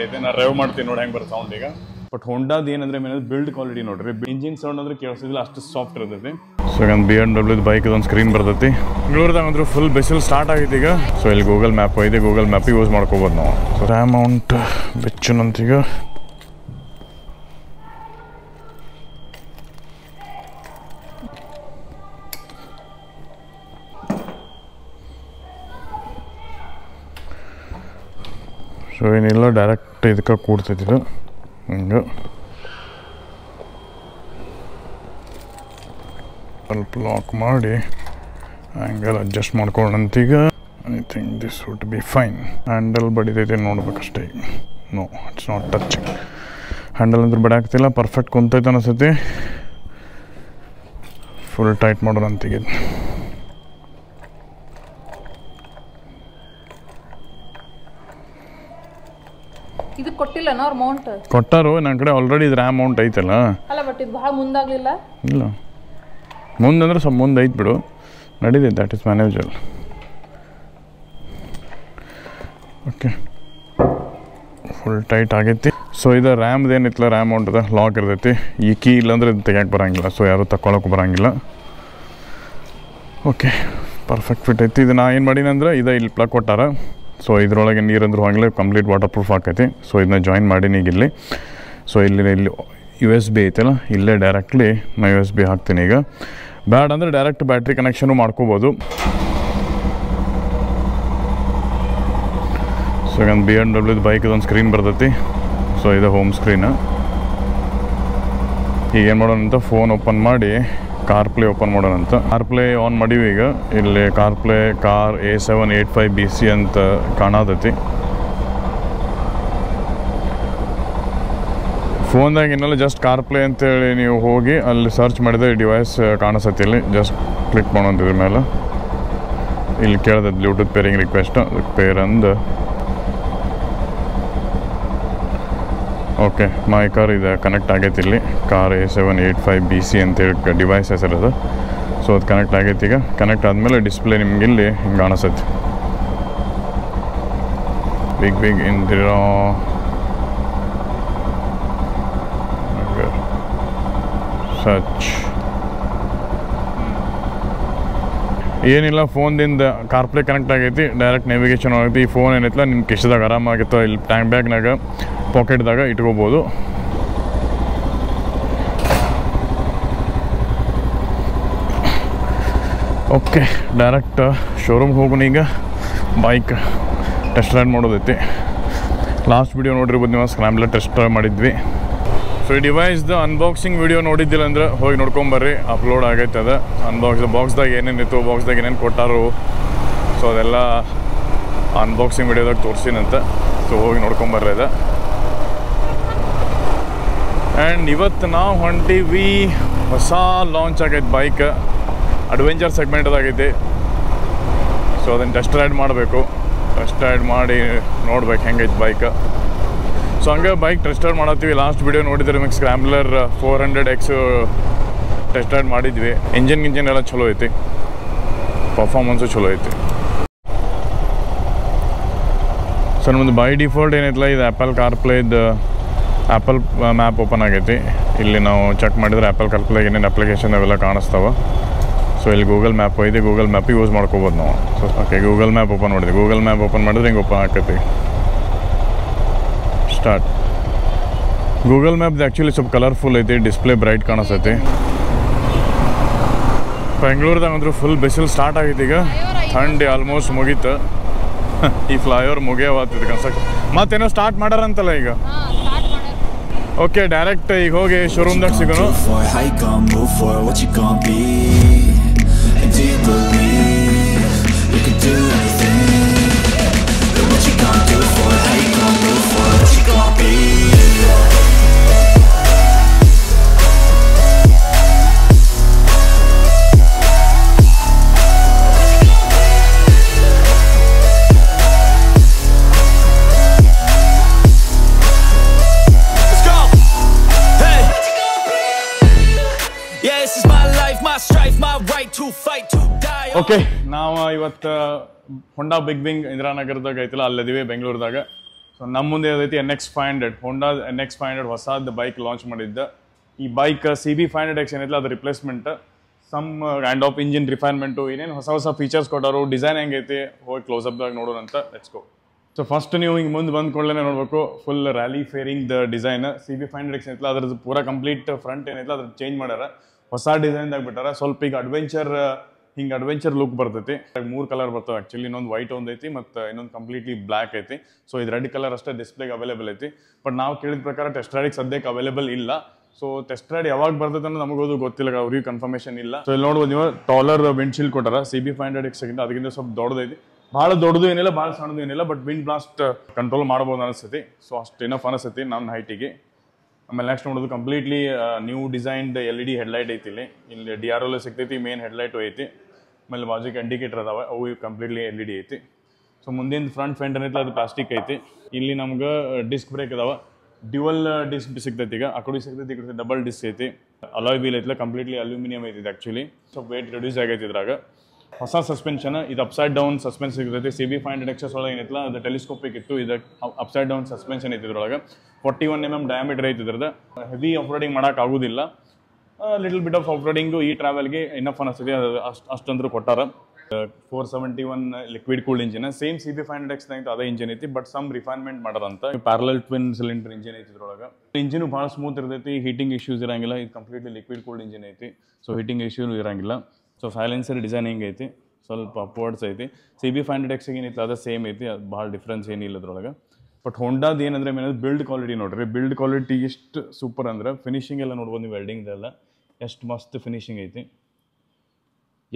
ಐತೆ ನಾನು ಡ್ರೈವ್ ಮಾಡ್ತೀನಿ ನೋಡಿ ಹೆಂಗೆ ಬರೋ ಸೌಂಡ್ ಈಗ. ಬಟ್ ಹೊಂಡಾದ ಏನಂದ್ರೆ ಬಿಲ್ಡ್ ಕ್ವಾಲಿಟಿ ನೋಡ್ರಿ, ಇಂಜಿನ್ ಸೌಂಡ್ ಅಂದ್ರೆ ಕೇಳಿಸಿದಿಲ್ಲ, ಅಷ್ಟು ಸಾಫ್ಟ್ ಇರ್ತೈತಿ. ಸೊ ಈಗ BMW ಬೈಕ್ ಒಂದು ಸ್ಕ್ರೀನ್ ಬರ್ತೈತಿ. ಬೆಂಗಳೂರದಾಗ ಅಂದ್ರೆ ಫುಲ್ ಬಿಸಿಲು ಸ್ಟಾರ್ಟ್ ಆಗೈತಿ ಈಗ. ಸೊ ಇಲ್ಲಿ ಗೂಗಲ್ ಮ್ಯಾಪ್ ಐತೆ, ಗೂಗಲ್ ಮ್ಯಾಪ್ ಯೂಸ್ ಮಾಡ್ಕೋಬೋದು ನಾವು. ಸೊ ಅಮೌಂಟ್ ಬೆಚ್ಚನಂತೀಗ ಸೊ ಏನಿಲ್ಲ, ಡೈರೆಕ್ಟ್ ಇದಕ್ಕೆ ಕೂಡ್ತೈತಿ ಇದು ಹಿಂಗೆ. ಸ್ವಲ್ಪ ಲಾಕ್ ಮಾಡಿ ಆ್ಯಂಗಲ್ ಅಡ್ಜಸ್ಟ್ ಮಾಡ್ಕೊಂಡಂತೀಗ I think this would be fine. Handle ಬಡಿದೈತೆ ನೋಡ್ಬೇಕಷ್ಟೇ. No, it's not touching. Handle ಅಂದ್ರೆ ಬಡಿಯಾಗ್ತಿಲ್ಲ, ಪರ್ಫೆಕ್ಟ್ ಕುಂತೈತೆ ಅನಿಸ್ತೈತಿ. ಫುಲ್ ಟೈಟ್ ಮಾಡೋಣ ಅಂತೀಗ. ಇದು ಕೊಟ್ಟಿಲ್ಲನ ಅವ್ರ ಅಮೌಂಟ್ ಕೊಟ್ಟಾರು ನನ್ನ ಕಡೆ ಆಲ್ರೆಡಿ ಇದ್ರ ಅಮೌಂಟ್ ಐತಲ್ಲ. ಅಲ್ಲ ಬಟ್ ಇದು ಭಾಳ ಮುಂದಾಗಲಿಲ್ಲ. ಇಲ್ಲ ಮುಂದಂದ್ರೆ ಸ್ವಲ್ಪ ಮುಂದೆ ಐತೆ ಬಿಡು, ನಡೀತೈತೆ, that is manageable. Okay, full tight ಆಗೈತಿ. ಸೊ ಇದು ರ್ಯಾಮ್ದು ಏನಿತ್ತಲ್ಲ, ರ್ಯಾಮ್ ಅಮೌಂಟ್ ಲಾಕ್ ಇರ್ತೈತಿ. ಈ ಕೀ ಇಲ್ಲಾಂದ್ರೆ ಇದು ತೆಗಿಯಕ್ಕೆ ಬರೋಂಗಿಲ್ಲ, ಸೊ ಯಾರು ತಗೊಳಕ್ಕೆ ಬರೋಂಗಿಲ್ಲ. ಓಕೆ, ಪರ್ಫೆಕ್ಟ್ ಫಿಟ್ ಐತಿ. ಇದು ನಾ ಏನು ಮಾಡೀನಿ ಅಂದ್ರೆ ಇಲ್ಲಿ ಪ್ಲಗ್ ಕೊಟ್ಟಾರ. ಸೊ ಇದರೊಳಗೆ ನೀರಂದ್ರೆ ಹೋಗಲೇ ಕಂಪ್ಲೀಟ್ ವಾಟರ್ ಪ್ರೂಫ್ ಆಕೈತಿ. ಸೊ ಇದನ್ನ ಜಾಯಿನ್ ಮಾಡೀನಿ ಈಗ ಇಲ್ಲಿ. ಸೊ ಇಲ್ಲಿ USB ಐತಲ್ಲ, ಇಲ್ಲೇ ಡೈರೆಕ್ಟ್ಲಿ ನಾ USB ಹಾಕ್ತೀನಿ ಈಗ. ಬ್ಯಾಡ್ ಅಂದರೆ ಡೈರೆಕ್ಟ್ ಬ್ಯಾಟ್ರಿ ಕನೆಕ್ಷನು ಮಾಡ್ಕೋಬೋದು. ಸೊ ಈಗ BMW ಬೈಕ್ ಒಂದು ಸ್ಕ್ರೀನ್ ಬರ್ತೈತಿ. ಸೊ ಇದು ಹೋಮ್ ಸ್ಕ್ರೀನ್. ಈಗ ಏನು ಮಾಡೋಣ ಅಂತ ಫೋನ್ ಓಪನ್ ಮಾಡಿ ಕಾರ್ಪ್ಲೇ ಓಪನ್ ಮಾಡೋಣ ಅಂತ. ಕಾರ್ಪ್ಲೇ ಆನ್ ಮಾಡೀವಿ ಈಗ. ಇಲ್ಲಿ ಕಾರ್ಪ್ಲೇ ಕಾರ್ A785BC ಅಂತ ಕಾಣತೈತಿ. ಫೋನ್ದಾಗ ಇನ್ನೆಲ್ಲ ಜಸ್ಟ್ ಕಾರ್ಪ್ಲೇ ಅಂತೇಳಿ ನೀವು ಹೋಗಿ ಅಲ್ಲಿ ಸರ್ಚ್ ಮಾಡಿದ್ರೆ ಡಿವೈಸ್ ಕಾಣಿಸತ್ತೆ. ಇಲ್ಲಿ ಜಸ್ಟ್ ಕ್ಲಿಕ್ ಮಾಡೋಂತಿದ್ರ ಮೇಲೆ ಇಲ್ಲಿ ಕೇಳಿದೆ ಬ್ಲೂಟೂತ್ ಪೇರಿಂಗ್ ರಿಕ್ವೆಸ್ಟ್. ಪೇರ್ ಅಂದು ಓಕೆ, ಮೈ ಕಾರ್ ಇದೆ ಕನೆಕ್ಟ್ ಆಗೈತಿ. ಇಲ್ಲಿ ಕಾರ್ A785BC ಅಂತೇಳಿ ಡಿವೈಸ್ ಹೆಸರದು. ಸೊ ಅದು ಕನೆಕ್ಟ್ ಆಗೈತಿ ಈಗ. ಕನೆಕ್ಟ್ ಆದಮೇಲೆ ಡಿಸ್ಪ್ಲೇ ನಿಮ್ಗೆ ಇಲ್ಲಿ ಹಿಂಗೆ ಕಾಣಿಸತ್ತೆ. ಬಿಗ್ ಇಂದಿರಾ ಸರ್ಚ್ ಏನಿಲ್ಲ, ಫೋನ್ದಿಂದ ಕಾರ್ಪ್ಲೇ ಕನೆಕ್ಟ್ ಆಗೈತಿ, ಡೈರೆಕ್ಟ್ ನೇವಿಗೇಷನ್ ಆಗೈತಿ. ಈ ಫೋನ್ ಏನೈತಲ್ಲ ನಿಮ್ಮ ಕಿಶದಾಗ ಆರಾಮಾಗಿತ್ತು, ಇಲ್ಲಿ ಟ್ಯಾಂಕ್ ಬ್ಯಾಗ್ನಾಗ ಪಾಕೆಟ್ದಾಗ ಇಟ್ಕೋಬೋದು. ಓಕೆ, ಡೈರೆಕ್ಟ್ ಶೋರೂಮ್ಗೆ ಹೋಗೋಣ ಈಗ. ಬೈಕ್ ಟೆಸ್ಟ್ ರೈಡ್ ಮಾಡೋದೈತಿ. ಲಾಸ್ಟ್ ವಿಡಿಯೋ ನೋಡಿರ್ಬೋದು ನೀವು, ಸ್ಕ್ರಾಂಬ್ಲರ್ ಟೆಸ್ಟ್ ಡ್ರೈವ್ ಮಾಡಿದ್ವಿ. ಸೊ ಈ ಡಿವೈಸ್ದು ಅನ್ಬಾಕ್ಸಿಂಗ್ ವಿಡಿಯೋ ನೋಡಿದ್ದಿಲ್ಲ ಅಂದ್ರೆ ಹೋಗಿ ನೋಡ್ಕೊಂಬರ್ರಿ, ಅಪ್ಲೋಡ್ ಆಗೈತೆ ಅದು. ಬಾಕ್ಸ್ದಾಗ ಏನೇನಿತ್ತು, ಬಾಕ್ಸ್ದಾಗ ಏನೇನು ಕೊಟ್ಟಾರು, ಸೊ ಅದೆಲ್ಲ ಅನ್ಬಾಕ್ಸಿಂಗ್ ವಿಡಿಯೋದಾಗ ತೋರಿಸಿನಂತೆ. ಸೊ ಹೋಗಿ ನೋಡ್ಕೊಂಬರ್ರಿ ಅದು. ಆ್ಯಂಡ್ ಇವತ್ತು ನಾವು ಹೊಂಟೀವಿ, ಹೊಸ ಲಾಂಚ್ ಆಗೈತೆ ಬೈಕ್, ಅಡ್ವೆಂಚರ್ ಸೆಗ್ಮೆಂಟ್ದಾಗೈತಿ. ಸೊ ಅದನ್ನು ಟೆಸ್ಟ್ ರೈಡ್ ಮಾಡಬೇಕು. ಟೆಸ್ಟ್ ರೈಡ್ ಮಾಡಿ ನೋಡ್ಬೇಕು ಹೆಂಗೈತೆ ಬೈಕ್. ಸೊ ಹಂಗೆ ಬೈಕ್ ಟೆಸ್ಟ್ ರೈಡ್ ಮಾಡತ್ತೀವಿ. ಲಾಸ್ಟ್ ವಿಡಿಯೋ ನೋಡಿದ್ರೆ ನಿಮಗೆ ಸ್ಕ್ರಾಂಬ್ಲರ್ 400X ಟೆಸ್ಟ್ ರೈಡ್ ಮಾಡಿದ್ವಿ. ಇಂಜಿನ್ ಎಲ್ಲ ಚಲೋ ಐತಿ, ಪರ್ಫಾರ್ಮೆನ್ಸು ಚಲೋ ಐತಿ. ಸೊ ನಮ್ಮದು ಬೈ ಡಿಫಾಲ್ಟ್ ಏನೈತಲ್ಲ, ಇದು ಆ್ಯಪಲ್ ಕಾರ್ಪ್ಲೇದು ಆ್ಯಪಲ್ ಮ್ಯಾಪ್ ಓಪನ್ ಆಗೈತಿ. ಇಲ್ಲಿ ನಾವು ಚೆಕ್ ಮಾಡಿದ್ರೆ ಆ್ಯಪಲ್ ಕಾರ್ಪ್ಲೇಗೆ ಏನೇನು ಅಪ್ಲಿಕೇಶನ್ ಅವೆಲ್ಲ ಕಾಣಿಸ್ತಾವೆ. ಸೊ ಇಲ್ಲಿ ಗೂಗಲ್ ಮ್ಯಾಪ್ ಐತಿ, ಗೂಗಲ್ ಮ್ಯಾಪ್ ಯೂಸ್ ಮಾಡ್ಕೋಬೋದು ನಾವು. So okay, Google map open ಮಾಡಿದ್ವಿ. ಗೂಗಲ್ ಮ್ಯಾಪ್ ಓಪನ್ ಮಾಡಿದ್ರೆ ಹಿಂಗೆ ಓಪನ್ ಆಕೈತಿ. ಸ್ಟಾರ್ಟ್. ಗೂಗಲ್ ಮ್ಯಾಪ್ದು ಆ್ಯಕ್ಚುಲಿ ಸ್ವಲ್ಪ ಕಲರ್ಫುಲ್ ಐತಿ, ಡಿಸ್ಪ್ಲೇ ಬ್ರೈಟ್ ಕಾಣಿಸ್ತೈತಿ. ಬೆಂಗಳೂರದಾಗ ಅಂದ್ರೆ ಫುಲ್ ಬಿಸಿಲು ಸ್ಟಾರ್ಟ್ ಆಗೈತಿ ಈಗ. ಥಂಡಿ ಆಲ್ಮೋಸ್ಟ್ ಮುಗೀತು. ಈ ಫ್ಲೈಓವರ್ ಮುಗಿಯವಾಗ್ತದೆ ಕನ್ಸ್ಟ್ರಕ್ಷನ್. ಮತ್ತೇನೋ ಸ್ಟಾರ್ಟ್ ಮಾಡ್ಯಾರಂತಲ್ಲ ಈಗ. ಓಕೆ, ಡೈರೆಕ್ಟ್ ಈಗ ಹೋಗಿ ಶೋರೂಮ್ದಾಗ ಸಿಗೋನು. ಓಕೆ, ನಾವು ಇವತ್ತು ಹೊಂಡಾ ಬಿಗ್ ವಿಂಗ್ ಇಂದಿರಾನಗರದಾಗ ಐತಿಲ್ಲ, ಅಲ್ಲದಿವಿ ಬೆಂಗಳೂರದಾಗ. ಸೊ ಸೊ ನಮ್ಮ ಮುಂದೆ ಯಾವುದೈತಿ NX500 ಹೋಂಡಾ NX500 ಹೊಸದು ಬೈಕ್ ಲಾಂಚ್ ಮಾಡಿದ್ದ. ಈ ಬೈಕ್ CB500X ಏನೈತಲ್ಲ ಅದು replacement, some kind of engine refinement, ಏನೇನು ಹೊಸ ಫೀಚರ್ಸ್ ಕೊಟ್ಟಾರು, ಡಿಸೈನ್ ಹೆಂಗೈತಿ ಹೋಗಿ ಕ್ಲೋಸಪ್ದಾಗ ನೋಡೋಣ ಅಂತ. Let's go. ಸೊ ಫಸ್ಟ್ ನೀವು ಹಿಂಗೆ ಮುಂದೆ ಬಂದ ಕೂಡಲೇ ನೋಡಬೇಕು full rally fairing the design. CB500X ಏನೈತಲ್ಲ ಅದ್ರದ್ದು ಪೂರಾ ಕಂಪ್ಲೀಟ್ ಫ್ರಂಟ್ ಏನೈತಲ್ಲ ಅದ್ರ ಚೇಂಜ್ ಮಾಡ್ಯಾರ, ಹೊಸ ಡಿಸೈನ್ದಾಗ ಬಿಟ್ಟಾರ. ಸ್ವಲ್ಪ ಈಗ ಅಡ್ವೆಂಚರ್ ಲುಕ್ ಬರ್ತೈತಿ. 3 ಕಲರ್ ಬರ್ತಾವೆ ಆ್ಯಕ್ಚುಲಿ, ಇನ್ನೊಂದು ವೈಟ್ ಒಂದು ಐತಿ ಮತ್ತು ಇನ್ನೊಂದು ಕಂಪ್ಲೀಟ್ಲಿ ಬ್ಲ್ಯಾಕ್ ಐತಿ. ಸೊ ಇದು ರೆಡ್ ಕಲರ್ ಅಷ್ಟೇ ಡಿಸ್ಪ್ಲೇಗೆ ಅವೈಲೇಬಲ್ ಐತಿ. ಬಟ್ ನಾವು ಕೇಳಿದ ಪ್ರಕಾರ ಟೆಸ್ಟ್ ರೈಡಿಗೆ ಸದ್ಯಕ್ಕೆ ಅವೈಲೇಬಲ್ ಇಲ್ಲ. ಸೊ ಟೆಸ್ಟ್ ರೈಡ್ ಯಾವಾಗ ಬರ್ತೈತೆ ಅನ್ನೋ ನಮಗೋದು ಗೊತ್ತಿಲ್ಲ, ಅವ್ರಿಗೆ ಕನ್ಫರ್ಮೇಷನ್ ಇಲ್ಲ. ಸೊ ಇಲ್ಲಿ ನೋಡ್ಬೋದು ನೀವು ಟಾಲರ್ ವಿಂಡ್ಶೀಲ್ಡ್ ಕೊಟ್ಟಾರ. CB500X ಅದಕ್ಕಿಂತ ಸ್ವಲ್ಪ ದೊಡ್ಡದೈತಿ, ಭಾಳ ದೊಡ್ಡದು ಏನಿಲ್ಲ, ಭಾಳ ಸಣ್ಣದು ಏನಿಲ್ಲ. ಬಟ್ ವಿಂಡ್ ಬ್ಲಾಸ್ಟ್ ಕಂಟ್ರೋಲ್ ಮಾಡ್ಬೋದು ಅನಿಸ್ತೈತಿ. ಸೊ ಅಷ್ಟು ಏನಫ್ ಅನಿಸ್ತೈತಿ ನನ್ನ ಹೈಟಿಗೆ. ಆಮೇಲೆ ನೆಕ್ಸ್ಟ್ ನೋಡೋದು completely new designed LED headlight ಐತಿ. ಇಲ್ಲಿ DRL ಸಿಗ್ತೈತಿ, ಮೇನ್ ಹೆಡ್ಲೈಟು ಐತಿ. ಆಮೇಲೆ ಬಾಜಿಗೆ ಇಂಡಿಕೇಟರ್ ಅದಾವೆ, ಅವು ಕಂಪ್ಲೀಟ್ಲಿ LED ಐತಿ. ಸೊ ಮುಂದಿನ ಫ್ರಂಟ್ ಫೆಂಡರ್ ಐತಿ, ಅದು ಪ್ಲಾಸ್ಟಿಕ್ ಐತಿ. ಇಲ್ಲಿ ನಮ್ಗೆ ಡಿಸ್ಕ್ ಬ್ರೇಕ್ ಅದಾವೆ, ಡ್ಯುವಲ್ ಡಿಸ್ಕ್ ಸಿಗ್ತೈತಿ. ಈಗ ಆ ಕಡೆ ಸಿಗ್ತೈತಿ, ಈ ಕಡೆ ಡಬಲ್ ಡಿಸ್ಕ್ ಐತಿ. ಅಲಾಯ್ ವೀಲ್ ಐತಿಲ್ಲ, ಕಂಪ್ಲೀಟ್ಲಿ ಅಲ್ಯೂಮಿನಿಯಂ ಐತಿ ಆ್ಯಕ್ಚುಲಿ. ಸ್ವಲ್ಪ ವೇಟ್ ರಿಡ್ಯೂಸ್ ಆಗೈತಿ ಇದ್ರಾಗ. ಹೊಸ ಸಸ್ಪೆನ್ಷನ್, ಇದು ಅಪ್ಸೈಡ್ ಡೌನ್ ಸಸ್ಪೆನ್ಸ್ ಸಿಗ್ತೈತಿ. CB500X ಒಳಗೆ ಏನೈತಲ್ಲ ಅದು ಟೆಲಿಸ್ಕೋಪಿಕ್ ಇತ್ತು, ಇದು ಅಪ್ಸೈಡ್ ಡೌನ್ ಸಸ್ಪೆನ್ಷನ್ ಐತಿ. ಇದ್ರೊಳಗೆ 41 mm ಡಯಾಮೀಟರ್ ಐತಿ. ಇದ್ರದ್ದು ಹೆವಿ ಆಫ್ ರೋಡಿಂಗ್ ಮಾಡೋಕೆ ಆಗೋದಿಲ್ಲ. Little bit of of roading ಈ ಟ್ರಾವೆಲ್ಗೆ ಇನ್ನಫ್ ಅನಿಸ್ತದೆ. ಅದು ಅಷ್ಟಂದ್ರೂ ಕೊಟ್ಟಾರ. 471 liquid cooled engine, same CB500X ಅದೇ ಇಂಜಿನ್ ಐತಿ, ಬಟ್ ಸಮ್ ರಿಫೈನ್ಮೆಂಟ್ ಮಾಡೋರಂತ. ಪ್ಯಾರಲಲ್ ಟ್ವಿನ್ ಸಿಲಿಂಡರ್ ಇಂಜಿನ್ ಐತಿ. ಇದ್ರೊಳಗೆ ಇಂಜಿನು ಭಾಳ ಸ್ಮೂತ್ ಇರ್ತೈತಿ, ಹೀಟಿಂಗ್ ಇಶ್ಯೂಸ್ ಇರಂಗಿಲ್ಲ. ಇದು ಕಂಪ್ಲೀಟ್ಲಿ ಲಿಕ್ವಿಡ್ ಕೂಲ್ಡ್ ಇಂಜಿನ್ ಐತಿ, ಸೊ ಹೀಟಿಂಗ್ ಇಶ್ಯೂ ಇರಂಗಿಲ್ಲ. ಸೊ ಸೈಲೆನ್ಸರ್ ಡಿಸೈನ್ ಹಿಂಗೆ ಐತಿ, ಸ್ವಲ್ಪ ಅಪ್ವರ್ಡ್ಸ್ ಐತಿ. CB500X ಏನೈತಿ ಅದು ಸೇಮ್ ಐತಿ, ಅದು ಭಾಳ ಡಿಫ್ರೆನ್ಸ್ ಏನಿಲ್ಲ ಅದ್ರೊಳಗೆ. ಬಟ್ ಹೋಂಡಾದ ಏನಂದ್ರೆ ಬಿಲ್ಡ್ ಕ್ವಾಲಿಟಿ ನೋಡ್ರಿ, ಬಿಲ್ಡ್ ಕ್ವಾಲಿಟಿ ಎಷ್ಟು ಸೂಪರ್ ಅಂದ್ರೆ ಫಿನಿಶಿಂಗ್ ಎಲ್ಲ ನೋಡ್ಬೋದು ನೀವು. ವೆಲ್ಡಿಂಗ್ದೆಲ್ಲ ಎಷ್ಟು ಮಸ್ತ್ ಫಿನಿಶಿಂಗ್ ಐತಿ.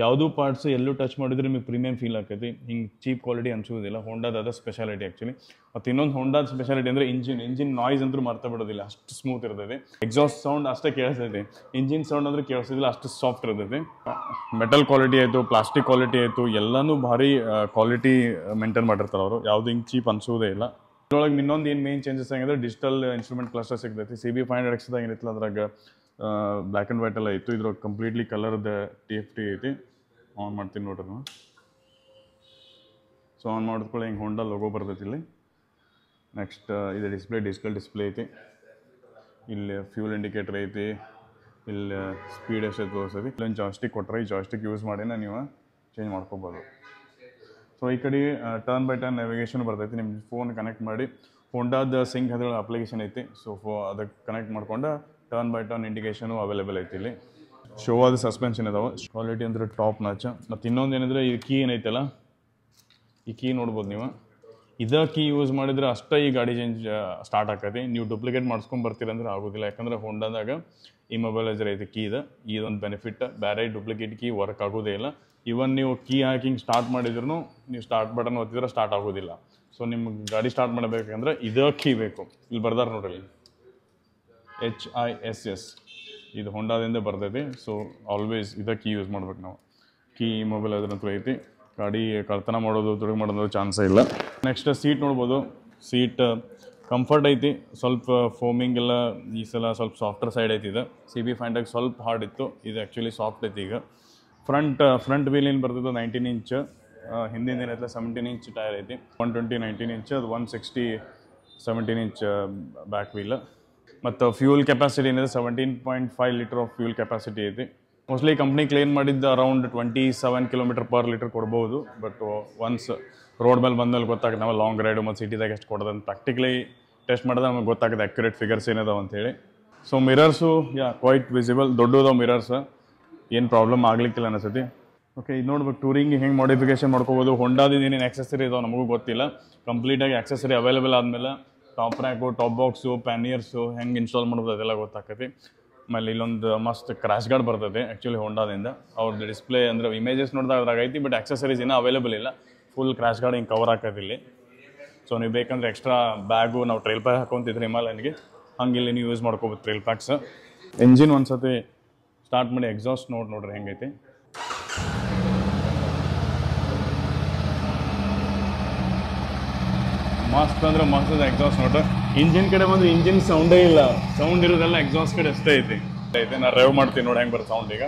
ಯಾವುದೂ ಪಾರ್ಟ್ಸ್ ಎಲ್ಲೂ ಟಚ್ ಮಾಡಿದ್ರೆ ನಿಮಗೆ ಪ್ರೀಮಿಯಂ ಫೀಲ್ ಆಗ್ತೈತಿ. ಹಿಂಗೆ ಚೀಪ್ ಕ್ವಾಲಿಟಿ ಅನ್ಸೋದಿಲ್ಲ. ಹೋಂಡಾದ ಅದ ಸ್ಪೆಷಾಲಿಟಿ ಆ್ಯಕ್ಚುಲಿ. ಮತ್ತು ಇನ್ನೊಂದು ಹೋಂಡಾದ ಸ್ಪೆಷಾಲಿಟಿ ಅಂದರೆ ಇಂಜಿನ್ ನಾಯ್ಸ್ ಅಂತೂ ಮರ್ತಾ ಬಿಡೋದಿಲ್ಲ, ಅಷ್ಟು ಸ್ಮೂತ್ ಇರ್ತೈತಿ. ಎಕ್ಸಾಸ್ಟ್ ಸೌಂಡ್ ಅಷ್ಟೇ ಕೇಳಿಸ್ತೈತಿ, ಇಂಜಿನ್ ಸೌಂಡ್ ಅಂದ್ರೆ ಕೇಳಿಸೋದಿಲ್ಲ, ಅಷ್ಟು ಸಾಫ್ಟ್ ಇರ್ತೈತಿ. ಮೆಟಲ್ ಕ್ವಾಲಿಟಿ ಆಯಿತು, ಪ್ಲಾಸ್ಟಿಕ್ ಕ್ವಾಲಿಟಿ ಆಯಿತು, ಎಲ್ಲನೂ ಭಾರಿ ಕ್ವಾಲಿಟಿ ಮೇಂಟೈನ್ ಮಾಡಿರ್ತಾರೆ ಅವರು. ಯಾವುದು ಹಿಂಗೆ ಚೀಪ್ ಅನ್ಸೋದೇ ಇಲ್ಲ. ಇದ್ರೊಳಗೆ ಇನ್ನೊಂದು ಏನು ಮೇನ್ ಚೇಂಜಸ್ ಆಗಿದ್ರೆ ಡಿಜಿಟಲ್ ಇನ್ಸ್ಟ್ರೂಮೆಂಟ್ ಕ್ಲಸ್ಟರ್ ಸಿಗ್ತೈತಿ. CB500X ಏನಿತ್ತಲ್ಲ ಅದ್ರಾಗ ಬ್ಲ್ಯಾಕ್ ಆ್ಯಂಡ್ ವೈಟ್ ಎಲ್ಲ ಇತ್ತು. ಇದ್ರೊಳಗೆ ಕಂಪ್ಲೀಟ್ಲಿ ಕಲರ್ದ TFT ಐತಿ. ಆನ್ ಮಾಡ್ತೀನಿ ನೋಡ್ರಿ ನಾವು. ಸೊ ಆನ್ ಮಾಡಿದ್ಕೊಳ್ಳಿ ಹಿಂಗೆ ಹೋಂಡಾ ಲೋಗೋ ಬರ್ತೈತಿ ಇಲ್ಲಿ. ನೆಕ್ಸ್ಟ್ ಇದು ಡಿಜಿಟಲ್ ಡಿಸ್ಪ್ಲೇ ಐತಿ. ಇಲ್ಲಿ ಫ್ಯೂಲ್ ಇಂಡಿಕೇಟರ್ ಐತಿ. ಇಲ್ಲಿ ಸ್ಪೀಡ್ ಎಷ್ಟೈತೆ ತೋರಿಸ್ತೈತಿ. ಇಲ್ಲೊಂದು ಜಾಯ್ಸ್ಟಿಕ್ ಕೊಟ್ಟರೆ ಈ ಜಾಯ್ಸ್ಟಿಕ್ ಯೂಸ್ ಮಾಡಿನ ನೀವು ಚೇಂಜ್ ಮಾಡ್ಕೋಬೋದು. ಸೊ ಈ ಕಡೆ ಟರ್ನ್ ಬೈ ಟರ್ನ್ ನ್ಯಾವಿಗೇಷನ್ ಬರ್ತೈತಿ. ನಿಮ್ಮ ಫೋನ್ ಕನೆಕ್ಟ್ ಮಾಡಿ ಹೋಂಡಾದ ಸಿಂಕ್ ಅದ್ರ ಅಪ್ಲಿಕೇಶನ್ ಐತಿ. ಸೊ ಅದಕ್ಕೆ ಕನೆಕ್ಟ್ ಮಾಡ್ಕೊಂಡು ಟರ್ನ್ ಬೈ ಟರ್ನ್ ಇಂಡಿಕೇಶನು ಅವೈಲೇಬಲ್ ಐತಿ. ಇಲ್ಲಿ ಶೋ ಆದ ಸಸ್ಪೆನ್ಷನ್ ಇದಾವೆ, ಕ್ವಾಲಿಟಿ ಅಂದರೆ ಟಾಪ್ ನಾಚ್. ಮತ್ತು ಇನ್ನೊಂದು ಏನಂದರೆ ಈ ಕೀ ಏನೈತಲ್ಲ, ಈ ಕೀ ನೋಡ್ಬೋದು ನೀವು. ಇದೇ ಕೀ ಯೂಸ್ ಮಾಡಿದ್ರೆ ಅಷ್ಟೇ ಈ ಗಾಡಿ ಸ್ಟಾರ್ಟ್ ಆಕೈತಿ. ನೀವು ಡೂಪ್ಲಿಕೇಟ್ ಮಾಡಿಸ್ಕೊಂಡು ಬರ್ತೀರಂದ್ರೆ ಆಗೋದಿಲ್ಲ. ಯಾಕಂದರೆ ಹೋಂಡಾದಾಗ ಇಮೊಬೈಲೈಸರ್ ಐತಿ ಕೀ ಇದೊಂದು ಬೆನಿಫಿಟ್. ಬೇರೆ ಡೂಪ್ಲಿಕೇಟ್ ಕೀ ವರ್ಕ್ ಆಗೋದೇ ಇಲ್ಲ. ಇವನ್ ನೀವು ಕೀ ಹಾಕಿಂಗ್ ಸ್ಟಾರ್ಟ್ ಮಾಡಿದ್ರು ನೀವು ಸ್ಟಾರ್ಟ್ ಬಟನ್ ಒತ್ತಿದ್ರೆ ಸ್ಟಾರ್ಟ್ ಆಗೋದಿಲ್ಲ. ಸೊ ನಿಮ್ಗೆ ಗಾಡಿ ಸ್ಟಾರ್ಟ್ ಮಾಡಬೇಕಂದ್ರೆ ಇದೇ ಕೀ ಬೇಕು. ಇಲ್ಲಿ ಬರ್ದಾರ ನೋಡ್ರಿ, HISS, ಇದು ಹೋಂಡಾದಿಂದ ಬರ್ತೈತಿ. ಸೊ ಆಲ್ವೇಸ್ ಇದೇ ಕೀ ಯೂಸ್ ಮಾಡ್ಬೇಕು ನಾವು. ಕೀ ಮೊಬೈಲೈಸರ್ ಅಂತೂ ಐತಿ. ಗಾಡಿ ಕಳ್ತನ ಮಾಡೋದು ತುಡುಗು ಮಾಡೋದು ಚಾನ್ಸೇ ಇಲ್ಲ. ನೆಕ್ಸ್ಟ್ ಸೀಟ್ ನೋಡ್ಬೋದು. ಸೀಟ್ ಕಂಫರ್ಟ್ ಐತಿ. ಸ್ವಲ್ಪ ಫೋಮಿಂಗ್ ಎಲ್ಲ ಈ ಸಲ ಸ್ವಲ್ಪ ಸಾಫ್ಟರ್ ಸೈಡ್ ಐತಿ. ಇದು CB500X ಸ್ವಲ್ಪ ಹಾರ್ಡ್ ಇತ್ತು, ಇದು ಆ್ಯಕ್ಚುಲಿ ಸಾಫ್ಟ್ ಐತಿ. ಈಗ ಫ್ರಂಟ್ ವೀಲ್ ಏನು ಬರ್ತದೆ 19 ಇಂಚ್, ಹಿಂದಿನ ಏನೈತೆ 17 ಇಂಚ್ ಟೈರ್ ಐತಿ. 120 19 ಇಂಚ್, ಅದು 160 17 ಇಂಚ್ ಬ್ಯಾಕ್ ವೀಲ್. ಮತ್ತು ಫ್ಯೂಲ್ ಕೆಪಾಸಿಟಿ ಏನಿದೆ 17.5 ಲೀಟರ್ ಆಫ್ ಫ್ಯೂಲ್ ಕೆಪಾಸಿಟಿ ಐತಿ. ಮೋಸ್ಟ್ಲಿ ಕಂಪ್ನಿ ಕ್ಲೇಮ್ ಮಾಡಿದ್ದು ಅರೌಂಡ್ 27 km/ಲೀಟರ್ ಕೊಡ್ಬೋದು. ಬಟ್ ಒನ್ಸ್ ರೋಡ್ ಮೇಲೆ ಬಂದಲ್ಲಿ ಗೊತ್ತಾಗುತ್ತೆ ನಾವು ಲಾಂಗ್ ರೈಡು ಮತ್ತು ಸಿಟಿದಾಗ ಎಷ್ಟು ಕೊಡೋದಂತ. ಪ್ರಾಕ್ಟಿಕಲಿ ಟೆಸ್ಟ್ ಮಾಡಿದ್ರೆ ನಮಗೆ ಗೊತ್ತಾಗುತ್ತೆ ಅಕ್ಯುರೇಟ್ ಫಿಗರ್ಸ್ ಏನಿದಾವೆ ಅಂತೇಳಿ. ಸೊ ಮಿರರ್ಸು ಕ್ವೈಟ್ ವಿಸಿಬಲ್, ದೊಡ್ಡದಾವೆ ಮಿರರ್ಸ್, ಏನು ಪ್ರಾಬ್ಲಮ್ ಆಗ್ಲಿಕ್ಕಿಲ್ಲ ಅನಿಸ್ತೈತಿ. ಓಕೆ, ಇದು ನೋಡ್ಬೇಕು ಟೂರಿಂಗ್ ಹೆಂಗೆ ಮಾಡಿಫಿಕೇಶನ್ ಮಾಡ್ಕೋಬೋದು. ಹೋಂಡಾದಿಂದ ಏನೇನು ಆಕ್ಸೆಸರಿ ಇದಾವೆ ನಮಗೂ ಗೊತ್ತಿಲ್ಲ. ಕಂಪ್ಲೀಟಾಗಿ ಆಕ್ಸೆಸರಿ ಅವೈಲೇಬಲ್ ಆದಮೇಲೆ ಟಾಪ್ ರ್ಯಾಕು, ಟಾಪ್ ಬಾಕ್ಸು, ಪ್ಯಾನಿಯರ್ಸು ಹೆಂಗೆ ಇನ್ಸ್ಟಾಲ್ ಮಾಡೋದು ಅದೆಲ್ಲ ಗೊತ್ತಾಕೈತಿ. ಆಮೇಲೆ ಇಲ್ಲೊಂದು ಮಸ್ತ್ ಕ್ರ್ಯಾಶ್ ಗಾರ್ಡ್ ಬರ್ತೈತೆ ಆ್ಯಕ್ಚುಲಿ ಹೋಂಡಾದಿಂದ. ಅವ್ರದ್ದು ಡಿಸ್ಪ್ಲೇ ಅಂದರೆ ಇಮೇಜಸ್ ನೋಡಿದಾಗ ಅದ್ರಾಗ ಐತಿ, ಬಟ್ ಆಕ್ಸೆಸರೀಸ್ ಇನ್ನೂ ಅವೈಲೇಬಲ್ ಇಲ್ಲ. ಫುಲ್ ಕ್ರ್ಯಾಶ್ ಗಾರ್ಡ್ ಹಿಂಗೆ ಕವರ್ ಹಾಕೈತಿ ಇಲ್ಲಿ. ಸೊ ನೀವು ಬೇಕಂದ್ರೆ ಎಕ್ಸ್ಟ್ರಾ ಬ್ಯಾಗು ನಾವು ಟ್ರೈಲ್ ಪ್ಯಾಕ್ ಹಾಕೊಂತಿದ್ರೆ ಹಿಮಾಲಯನ್ಗೆ ಹಂಗೆ ಇಲ್ಲಿ ನೀವು ಯೂಸ್ ಮಾಡ್ಕೋಬೋದು ಟ್ರೈಲ್ ಪ್ಯಾಕ್ಸ್. ಎಂಜಿನ್ ಒಂದ್ಸತಿ ಸ್ಟಾರ್ಟ್ ಮಾಡಿ ಎಕ್ಸಾಸ್ಟ್ ನೋಡ್ರಿ ಹೆಂಗೈತಿ. ಮಸ್ತ್ ಅಂದ್ರೆ ಮಸ್ತ್ ಇದೆ ಎಕ್ಸಾಸ್ಟ್ ನೋಡ್ರಿ. ಇಂಜಿನ್ ಕಡೆ ಬಂದ್ರೆ ಇಂಜಿನ್ ಸೌಂಡೇ ಇಲ್ಲ, ಸೌಂಡ್ ಇರೋದೆಲ್ಲ ಎಕ್ಸಾಸ್ಟ್ ಕಡೆ ಅಷ್ಟೇ ಐತಿ. ನಾನು ಡ್ರೈವ್ ಮಾಡ್ತೀನಿ ನೋಡಿ ಹೆಂಗೆ ಬರುತ್ತೆ ಸೌಂಡ್. ಈಗ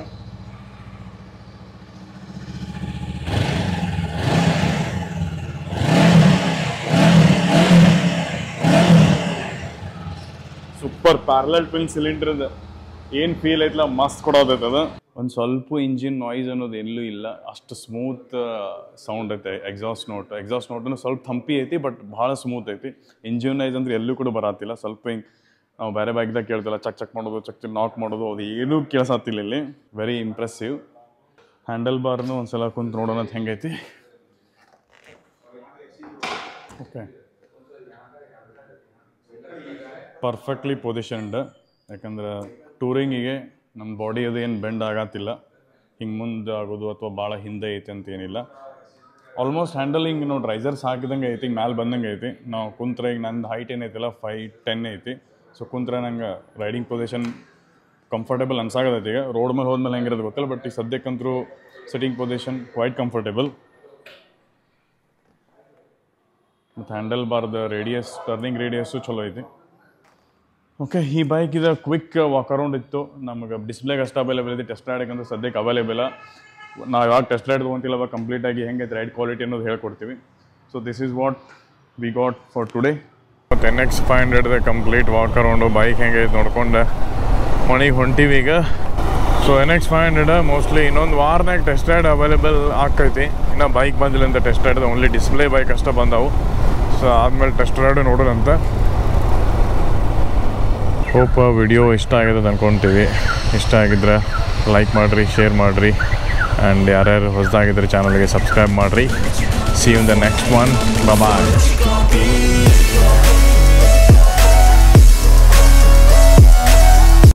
ಸೂಪರ್ ಪ್ಯಾರಲಲ್ ಟ್ವಿನ್ ಸಿಲಿಂಡರ್ದು ಏನು ಫೀಲ್ ಐತಲ್ಲ ಮಸ್ತ್ ಕೊಡೋದೈತೆ ಅದು. ಒಂದು ಸ್ವಲ್ಪ ಇಂಜಿನ್ ನಾಯ್ಸ್ ಅನ್ನೋದು ಎಲ್ಲೂ ಇಲ್ಲ, ಅಷ್ಟು ಸ್ಮೂತ್ ಸೌಂಡ್ ಐತೆ. ಎಕ್ಸಾಸ್ಟ್ ನೋಟನ್ನು ಸ್ವಲ್ಪ ಥಂಪಿ ಐತಿ, ಬಟ್ ಭಾಳ ಸ್ಮೂತ್ ಐತಿ. ಇಂಜಿನ್ ನಾಯ್ಸ್ ಅಂದ್ರೆ ಎಲ್ಲೂ ಕೂಡ ಬರತ್ತಿಲ್ಲ. ಸ್ವಲ್ಪ ಹಿಂಗೆ ನಾವು ಬೇರೆ ಬೈಕ್ದಾಗ ಕೇಳ್ತಿಲ್ಲ, ಚೆಕ್ ಮಾಡೋದು, ನಾಕ್ ಮಾಡೋದು, ಅದು ಏನೂ ಕೇಳಿಸತ್ತಿಲ್ಲ ಇಲ್ಲಿ. Very impressive. ಹ್ಯಾಂಡಲ್ ಬಾರ್ನು ಒಂದು ಸಲ ಕುಂತು ನೋಡೋಣ ಹೆಂಗೈತಿ. Okay, perfectly ಪೊಸಿಷನ್ಡ್. ಯಾಕಂದ್ರೆ ಟೂರಿಂಗಿಗೆ ನಮ್ಮ ಬಾಡಿ ಅದು ಏನು ಬೆಂಡ್ ಆಗತ್ತಿಲ್ಲ, ಹಿಂಗೆ ಮುಂದೆ ಆಗೋದು ಅಥವಾ ಭಾಳ ಹಿಂದೆ ಐತಿ ಅಂತ ಏನಿಲ್ಲ. ಆಲ್ಮೋಸ್ಟ್ ಹ್ಯಾಂಡಲಿಂಗ್ ನೋಡಿ ರೈಸರ್ಸ್ ಹಾಕಿದಂಗೆ ಐತಿ, ಹಿಂಗೆ ಮ್ಯಾಲೆ ಬಂದಂಗೆ ಐತಿ. ನಾವು ಕುಂತ್ರೆ ಈಗ ನಂದು ಹೈಟ್ ಏನೈತಿಲ್ಲ 5'10" ಐತಿ. ಸೊ ಕುಂತ್ರೆ ನಂಗೆ ರೈಡಿಂಗ್ ಪೊಸಿಷನ್ ಕಂಫರ್ಟೇಬಲ್ ಅನ್ಸಾಗತೈತಿ. ಈಗ ರೋಡ್ ಮೇಲೆ ಹೋದ್ಮೇಲೆ ಹೆಂಗಿರೋದು ಗೊತ್ತಿಲ್ಲ, ಬಟ್ ಈಗ ಸದ್ಯಕ್ಕಂತರೂ ಸಿಟ್ಟಿಂಗ್ ಪೊಸಿಷನ್ ಕ್ವೈಟ್ ಕಂಫರ್ಟೇಬಲ್. ಮತ್ತು ಹ್ಯಾಂಡಲ್ ಬಾರ್ದ ಟರ್ನಿಂಗ್ ರೇಡಿಯಸ್ಸು ಚಲೋ ಐತಿ. ಓಕೆ, ಈ ಬೈಕ್ ಇದು ಕ್ವಿಕ್ ವಾಕ್ ಅರೌಂಡ್ ಇತ್ತು. ನಮಗೆ ಡಿಸ್ಪ್ಲೇಗೆ ಅಷ್ಟು ಅವೈಲೇಬಲ್ ಇದೆ. ಟೆಸ್ಟ್ ರೈಡಿಗೆ ಸದ್ಯಕ್ಕೆ ಅವೈಲೇಬಲ್. ನಾವು ಯಾವಾಗ ಟೆಸ್ಟ್ ರೈಡ್ ತೊಗೊಂತಿಲ್ಲ ಅವಾಗ ಕಂಪ್ಲೀಟಾಗಿ ಹೆಂಗೈತೆ ರೈಡ್ ಕ್ವಾಲಿಟಿ ಅನ್ನೋದು ಹೇಳ್ಕೊಡ್ತೀವಿ. So this is what we got for today. ಮತ್ತು NX 500 complete walk around bike ಹೆಂಗೈತೆ ನೋಡ್ಕೊಂಡು ಮನೆಗೆ ಹೊಂಟೀವಿ ಈಗ. ಸೊ NX 500 ಮೋಸ್ಟ್ಲಿ ಇನ್ನೊಂದು ವಾರನಾಗ ಟೆಸ್ಟ್ ರೈಡ್ ಅವೈಲೇಬಲ್ ಆಗ್ತೈತಿ. ಇನ್ನು ಬೈಕ್ ಬಂದಿಲ್ಲ ಅಂತ test ride, only display bike ಅಷ್ಟೇ ಬಂದವು. ಸೊ ಆದಮೇಲೆ ಟೆಸ್ಟ್ ರೈಡು ನೋಡೋಣಂತ. ಹೋಪ್ ವಿಡಿಯೋ ಇಷ್ಟ ಆಗಿದೆ ಅಂದ್ಕೊಳ್ತೀವಿ. ಇಷ್ಟ ಆಗಿದ್ರೆ ಲೈಕ್ ಮಾಡಿರಿ, ಶೇರ್ ಮಾಡಿರಿ, ಆ್ಯಂಡ್ ಯಾರ್ಯಾರು ಹೊಸದಾಗಿದ್ದರೆ ಚಾನಲ್ಗೆ ಸಬ್ಸ್ಕ್ರೈಬ್ ಮಾಡಿರಿ. See you in the next one. Bye.